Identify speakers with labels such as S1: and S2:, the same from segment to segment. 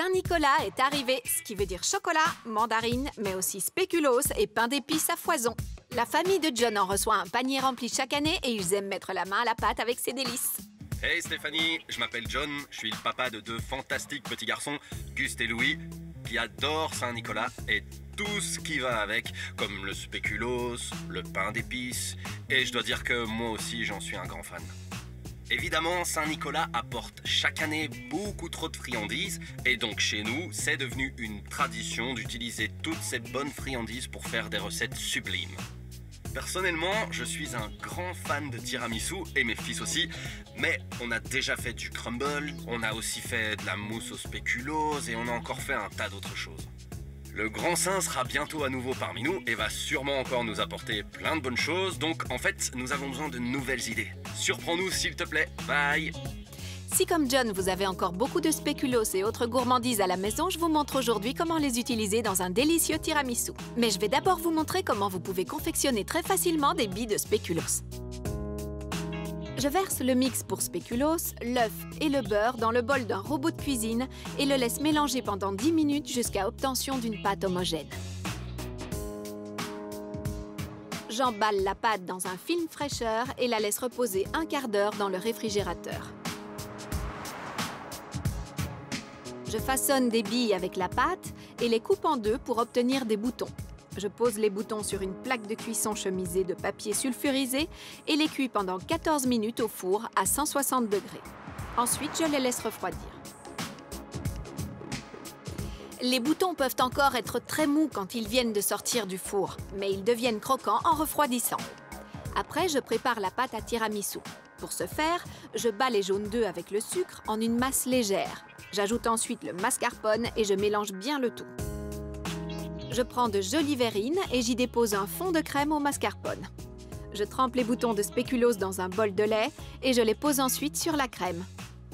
S1: Saint-Nicolas est arrivé, ce qui veut dire chocolat, mandarine, mais aussi spéculoos et pain d'épices à foison. La famille de John en reçoit un panier rempli chaque année et ils aiment mettre la main à la pâte avec ces délices.
S2: Hey Stéphanie, je m'appelle John, je suis le papa de deux fantastiques petits garçons, Gust et Louis, qui adorent Saint-Nicolas et tout ce qui va avec, comme le spéculoos, le pain d'épices, et je dois dire que moi aussi j'en suis un grand fan. Évidemment, Saint-Nicolas apporte chaque année beaucoup trop de friandises, et donc chez nous, c'est devenu une tradition d'utiliser toutes ces bonnes friandises pour faire des recettes sublimes. Personnellement, je suis un grand fan de tiramisu, et mes fils aussi, mais on a déjà fait du crumble, on a aussi fait de la mousse au spéculoos, et on a encore fait un tas d'autres choses. Le grand saint sera bientôt à nouveau parmi nous et va sûrement encore nous apporter plein de bonnes choses, donc en fait, nous avons besoin de nouvelles idées. Surprends-nous s'il te plaît, bye!
S1: Si comme John, vous avez encore beaucoup de spéculoos et autres gourmandises à la maison, je vous montre aujourd'hui comment les utiliser dans un délicieux tiramisu. Mais je vais d'abord vous montrer comment vous pouvez confectionner très facilement des billes de spéculoos. Je verse le mix pour spéculoos, l'œuf et le beurre dans le bol d'un robot de cuisine et le laisse mélanger pendant 10 minutes jusqu'à obtention d'une pâte homogène. J'emballe la pâte dans un film fraîcheur et la laisse reposer un quart d'heure dans le réfrigérateur. Je façonne des billes avec la pâte et les coupe en deux pour obtenir des boutons. Je pose les boutons sur une plaque de cuisson chemisée de papier sulfurisé et les cuis pendant 14 minutes au four à 160 degrés. Ensuite, je les laisse refroidir. Les boutons peuvent encore être très mous quand ils viennent de sortir du four, mais ils deviennent croquants en refroidissant. Après, je prépare la pâte à tiramisu. Pour ce faire, je bats les jaunes d'œufs avec le sucre en une masse légère. J'ajoute ensuite le mascarpone et je mélange bien le tout. Je prends de jolies verrines et j'y dépose un fond de crème au mascarpone. Je trempe les boutons de spéculoos dans un bol de lait et je les pose ensuite sur la crème.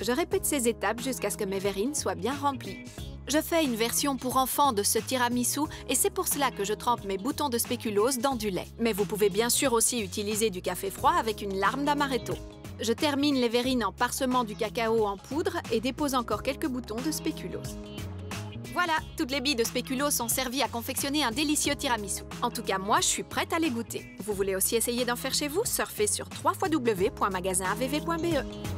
S1: Je répète ces étapes jusqu'à ce que mes verrines soient bien remplies. Je fais une version pour enfants de ce tiramisu et c'est pour cela que je trempe mes boutons de spéculoos dans du lait. Mais vous pouvez bien sûr aussi utiliser du café froid avec une larme d'amaretto. Je termine les verrines en parsemant du cacao en poudre et dépose encore quelques boutons de spéculoos. Voilà, toutes les billes de spéculoos sont servies à confectionner un délicieux tiramisu. En tout cas, moi, je suis prête à les goûter. Vous voulez aussi essayer d'en faire chez vous? Surfez sur www.magasinavv.be.